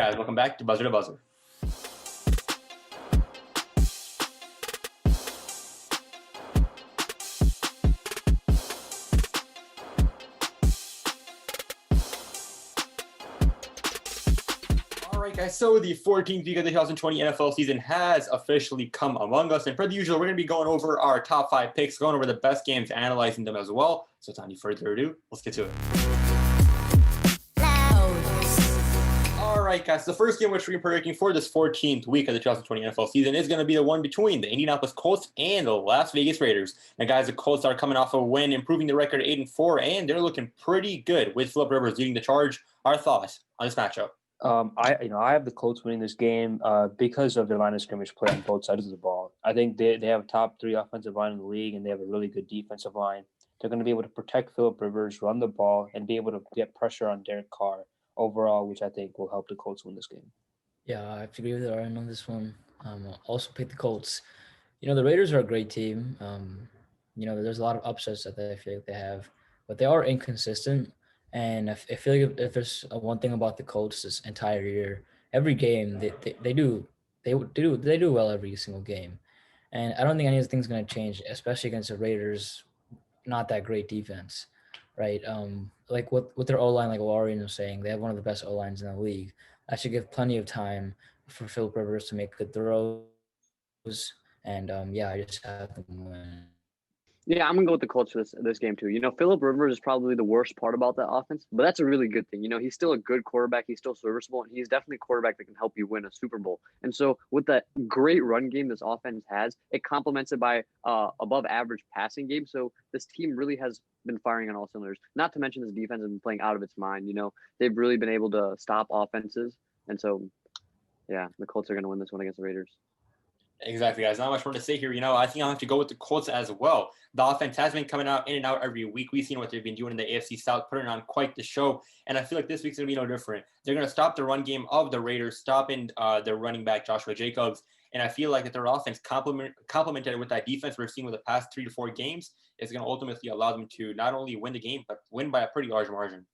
Guys, welcome back to Buzzer to Buzzer. All right, guys, so the 14th week of the 2020 NFL season has officially come among us. And per the usual, we're going to be going over our top 5 picks, going over the best games, analyzing them as well. So without any further ado, let's get to it. All right, guys, the first game which we're predicting for this 14th week of the 2020 NFL season is going to be the one between the Indianapolis Colts and the Las Vegas Raiders. Now, guys, the Colts are coming off a win, improving the record 8-4, and they're looking pretty good with Philip Rivers leading the charge. Our thoughts on this matchup? I have the Colts winning this game because of their line of scrimmage play on both sides of the ball. I think they have a top 3 offensive line in the league, and they have a really good defensive line. They're going to be able to protect Philip Rivers, run the ball, and be able to get pressure on Derek Carr overall, which I think will help the Colts win this game. Yeah, I have to agree with Aaron on this one. Also pick the Colts. The Raiders are a great team. There's a lot of upsets that I feel like they have, but they are inconsistent. And I feel like if there's one thing about the Colts this entire year, every game they do well every single game, and I don't think anything's going to change, especially against the Raiders, not that great defense, right? Like with their O line, like Warren was saying, they have one of the best O lines in the league. I should give plenty of time for Philip Rivers to make good throws, and I just have them win. Yeah, I'm going to go with the Colts for this game, too. Philip Rivers is probably the worst part about that offense, but that's a really good thing. He's still a good quarterback. He's still serviceable, and he's definitely a quarterback that can help you win a Super Bowl. And so with that great run game this offense has, it complements it by above-average passing game. So this team really has been firing on all cylinders. Not to mention this defense has been playing out of its mind. They've really been able to stop offenses. And so, yeah, the Colts are going to win this one against the Raiders. Exactly, guys. Not much more to say here. I think I'll have to go with the Colts as well. The offense has been coming out in and out every week. We've seen what they've been doing in the AFC South, putting on quite the show. And I feel like this week's going to be no different. They're going to stop the run game of the Raiders, stopping their running back, Joshua Jacobs. And I feel like that their offense complemented with that defense we're seeing with the past 3 to 4 games is going to ultimately allow them to not only win the game, but win by a pretty large margin.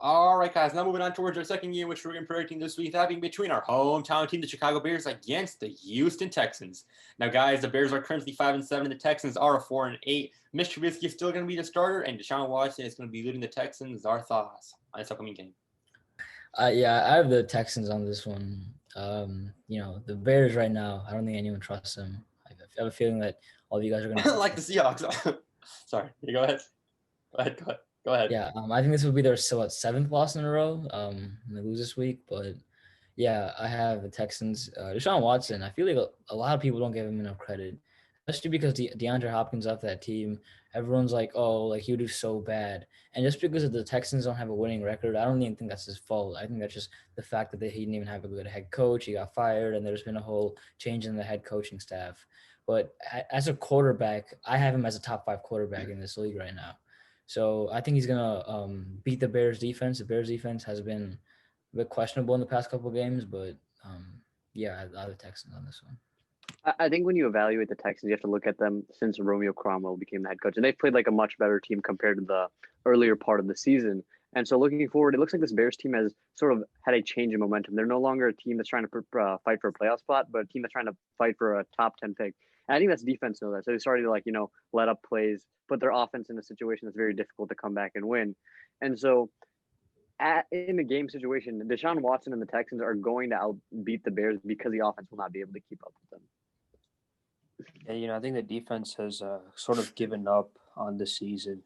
All right, guys, now moving on towards our second game, which we're going to be predicting this week, having between our hometown team, the Chicago Bears, against the Houston Texans. Now, guys, the Bears are currently 5-7, and the Texans are 4-8. Mitch Trubisky is still going to be the starter, and Deshaun Watson is going to be leading the Texans. Our thoughts on this upcoming game? I have the Texans on this one. The Bears right now, I don't think anyone trusts them. I have a feeling that all of you guys are going to like the Seahawks. Sorry, go ahead. Go ahead. Yeah, I think this will be their 7th loss in a row. They lose this week, but yeah, I have the Texans. Deshaun Watson, I feel like a lot of people don't give him enough credit, especially because DeAndre Hopkins off that team. Everyone's like, oh, like he'll do so bad, and just because the Texans don't have a winning record, I don't even think that's his fault. I think that's just the fact that he didn't even have a good head coach. He got fired, and there's been a whole change in the head coaching staff. But as a quarterback, I have him as a top 5 quarterback in this league right now. So I think he's going to beat the Bears defense. The Bears defense has been a bit questionable in the past couple of games, but I have the Texans on this one. I think when you evaluate the Texans, you have to look at them since Romeo Cromwell became the head coach. And they've played like a much better team compared to the earlier part of the season. And so looking forward, it looks like this Bears team has sort of had a change in momentum. They're no longer a team that's trying to fight for a playoff spot, but a team that's trying to fight for a top 10 pick. And I think that's defense knows that. So they started to let up plays, put their offense in a situation that's very difficult to come back and win. And so in the game situation, Deshaun Watson and the Texans are going to outbeat the Bears because the offense will not be able to keep up with them. Yeah, I think the defense has sort of given up on this season.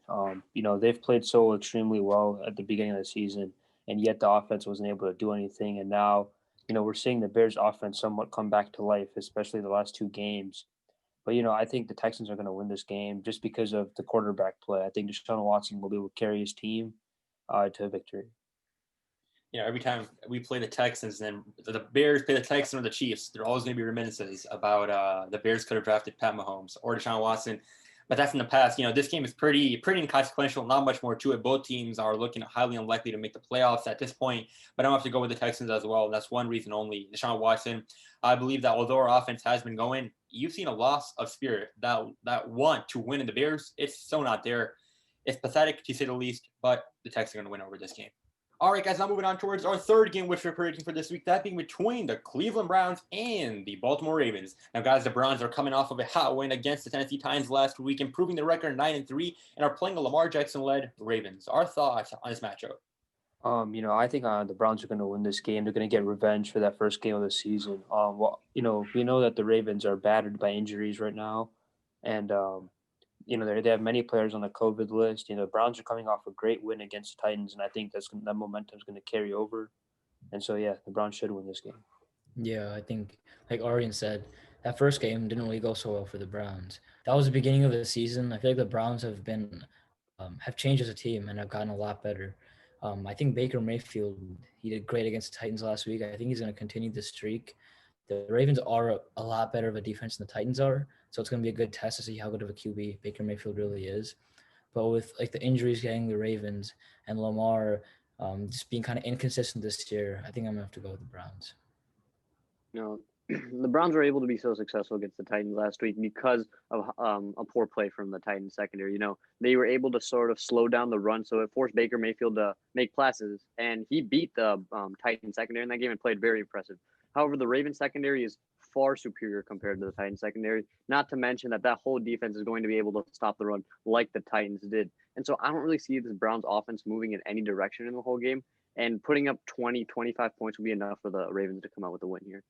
They've played so extremely well at the beginning of the season, and yet the offense wasn't able to do anything. And now, we're seeing the Bears offense somewhat come back to life, especially the last 2 games. But, I think the Texans are going to win this game just because of the quarterback play. I think Deshaun Watson will be able to carry his team to victory. Every time we play the Texans and the Bears play the Texans or the Chiefs, there are always going to be reminiscences about the Bears could have drafted Pat Mahomes or Deshaun Watson. But that's in the past. This game is pretty inconsequential, not much more to it. Both teams are looking highly unlikely to make the playoffs at this point, but I'm going to have to go with the Texans as well. And that's one reason only. Deshaun Watson, I believe that although our offense has been going, you've seen a loss of spirit, that want to win in the Bears. It's so not there. It's pathetic to say the least, but the Texans are going to win over this game. All right, guys, now moving on towards our third game, which we're predicting for this week, that being between the Cleveland Browns and the Baltimore Ravens. Now, guys, the Browns are coming off of a hot win against the Tennessee Titans last week, improving their record 9-3, and are playing a Lamar Jackson-led Ravens. Our thoughts on this matchup? I think the Browns are going to win this game. They're going to get revenge for that first game of the season. We know that the Ravens are battered by injuries right now, and they have many players on the COVID list. The Browns are coming off a great win against the Titans, and I think that momentum is going to carry over. And so, yeah, the Browns should win this game. Yeah, I think, like Arian said, that first game didn't really go so well for the Browns. That was the beginning of the season. I feel like the Browns have changed as a team and have gotten a lot better. I think Baker Mayfield, he did great against the Titans last week. I think he's going to continue the streak. The Ravens are a lot better of a defense than the Titans are, so it's going to be a good test to see how good of a QB Baker Mayfield really is. But with like the injuries getting the Ravens and Lamar just being kind of inconsistent this year, I think I'm going to have to go with the Browns. The Browns were able to be so successful against the Titans last week because of a poor play from the Titans secondary. They were able to sort of slow down the run, so it forced Baker Mayfield to make passes, and he beat the Titans secondary in that game and played very impressive. However, the Ravens secondary is far superior compared to the Titans secondary, not to mention that whole defense is going to be able to stop the run like the Titans did. And so I don't really see this Browns offense moving in any direction in the whole game, and putting up 20, 25 points will be enough for the Ravens to come out with a win here.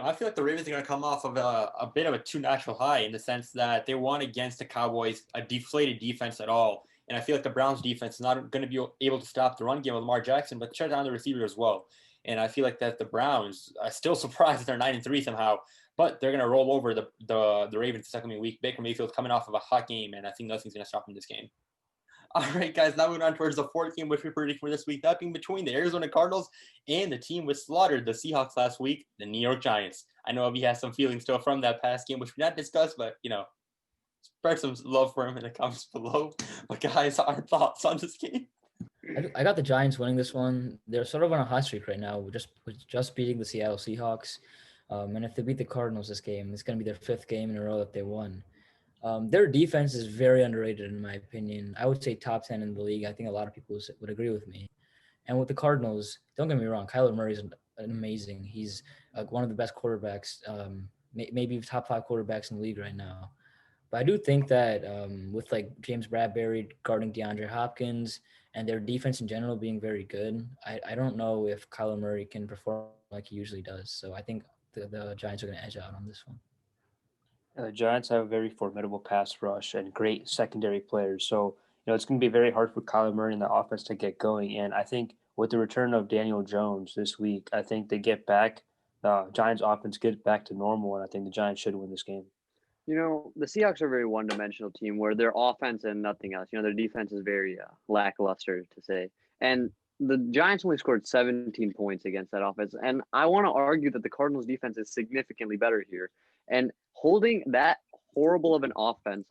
I feel like the Ravens are going to come off of a bit of a too natural high in the sense that they won against the Cowboys, a deflated defense at all. And I feel like the Browns defense is not going to be able to stop the run game with Lamar Jackson, but shut down the receiver as well. And I feel like that the Browns are still surprised that they're 9-3 somehow, but they're going to roll over the Ravens the second week. Baker Mayfield's coming off of a hot game, and I think nothing's going to stop him this game. All right, guys, now moving on towards the fourth game, which we're predicting for this week, that being between the Arizona Cardinals and the team which slaughtered the Seahawks last week, the New York Giants. I know Abby has some feelings still from that past game, which we not discussed, but, spread some love for him in the comments below. But, guys, our thoughts on this game? I got the Giants winning this one. They're sort of on a hot streak right now, just beating the Seattle Seahawks. And if they beat the Cardinals this game, it's going to be their fifth game in a row that they won. Their defense is very underrated, in my opinion. I would say top 10 in the league. I think a lot of people would agree with me. And with the Cardinals, don't get me wrong, Kyler Murray is amazing. He's one of the best quarterbacks, maybe top 5 quarterbacks in the league right now. But I do think that with like James Bradbury guarding DeAndre Hopkins and their defense in general being very good, I don't know if Kyler Murray can perform like he usually does. So I think the Giants are going to edge out on this one. The Giants have a very formidable pass rush and great secondary players. So, it's going to be very hard for Kyler Murray and the offense to get going. And I think with the return of Daniel Jones this week, I think the Giants offense gets back to normal, and I think the Giants should win this game. The Seahawks are a very one-dimensional team where their offense and nothing else. Their defense is very lackluster, to say. And the Giants only scored 17 points against that offense. And I want to argue that the Cardinals' defense is significantly better here. And holding that horrible of an holding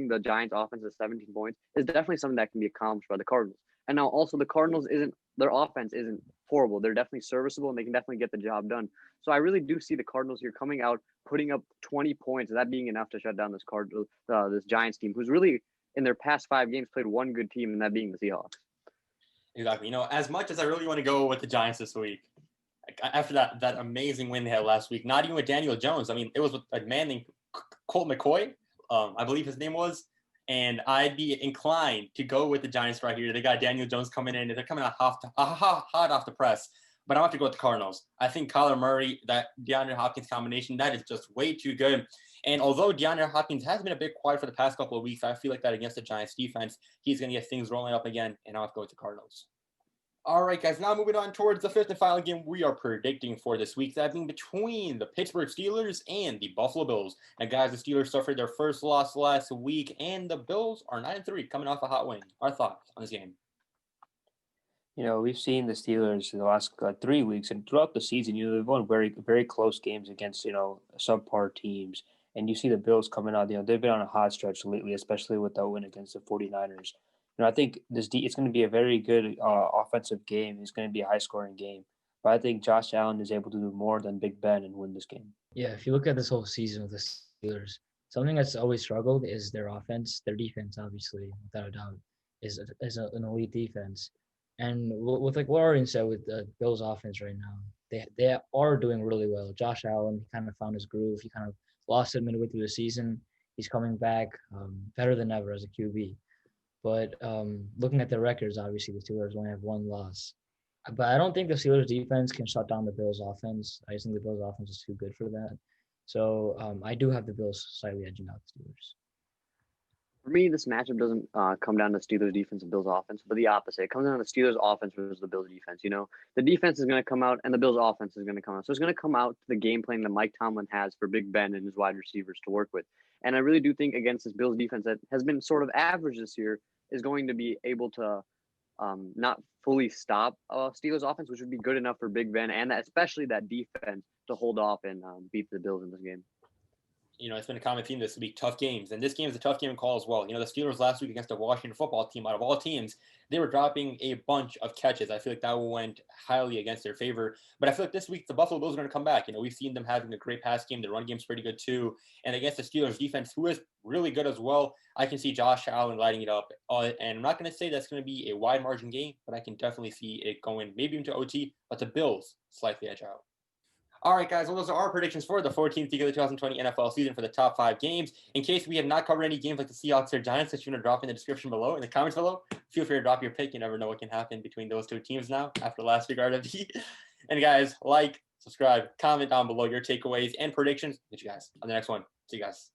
the Giants' offense at 17 points is definitely something that can be accomplished by the Cardinals. And now also the Cardinals their offense isn't horrible. They're definitely serviceable, and they can definitely get the job done. So I really do see the Cardinals here coming out, putting up 20 points, and that being enough to shut down this Giants team, who's really in their past 5 games played one good team, and that being the Seahawks. Exactly. As much as I really want to go with the Giants this week, after that amazing win they had last week, not even with Daniel Jones. I mean, it was with a man named Colt McCoy, I believe his name was. And I'd be inclined to go with the Giants right here. They got Daniel Jones coming in. They're coming out hot off the press. But I want to go with the Cardinals. I think Kyler Murray, that DeAndre Hopkins combination, that is just way too good. And although DeAndre Hopkins has been a bit quiet for the past couple of weeks, I feel like that against the Giants defense, he's going to get things rolling up again. And I'll have to go with the Cardinals. All right, guys, now moving on towards the fifth and final game we are predicting for this week, that being between the Pittsburgh Steelers and the Buffalo Bills. And, guys, the Steelers suffered their first loss last week, and the Bills are 9-3, coming off a hot win. Our thoughts on this game? We've seen the Steelers in the last 3 weeks, and throughout the season, they've won very, very close games against, subpar teams. And you see the Bills coming out, they've been on a hot stretch lately, especially with that win against the 49ers. I think it's going to be a very good offensive game. It's going to be a high-scoring game. But I think Josh Allen is able to do more than Big Ben and win this game. Yeah, if you look at this whole season with the Steelers, something that's always struggled is their offense. Their defense, obviously, without a doubt, is an elite defense. And with like what Arian said with the Bills offense right now, they are doing really well. Josh Allen, he kind of found his groove. He kind of lost it midway through the season. He's coming back better than ever as a QB. But looking at the records, obviously the Steelers only have one loss. But I don't think the Steelers defense can shut down the Bills offense. I just think the Bills offense is too good for that. So I do have the Bills slightly edging out the Steelers. For me, this matchup doesn't come down to Steelers defense and Bills offense, but the opposite. It comes down to Steelers offense versus the Bills defense. You know, the defense is going to come out and the Bills offense is going to come out. So it's going to come out to the game plan that Mike Tomlin has for Big Ben and his wide receivers to work with. And I really do think against this Bills defense that has been sort of average this year is going to be able to not fully stop Steelers offense, which would be good enough for Big Ben and especially that defense to hold off and beat the Bills in this game. You know, it's been a common theme this week, tough games. And this game is a tough game to call as well. You know, the Steelers last week against the Washington football team, out of all teams, they were dropping a bunch of catches. I feel like that went highly against their favor. But I feel like this week, the Buffalo Bills are going to come back. You know, we've seen them having a great pass game. Their run game's pretty good too. And against the Steelers defense, who is really good as well, I can see Josh Allen lighting it up. And I'm not going to say that's going to be a wide margin game, but I can definitely see it going maybe into OT, but the Bills slightly edge out. All right, guys, well, those are our predictions for the 14th week of the 2020 NFL season for the top 5 games. In case we have not covered any games like the Seahawks or Giants that you want to drop in the description below, in the comments below, feel free to drop your pick. You never know what can happen between those two teams now after last week RWD. And guys, like, subscribe, comment down below your takeaways and predictions. Get you guys on the next one. See you guys.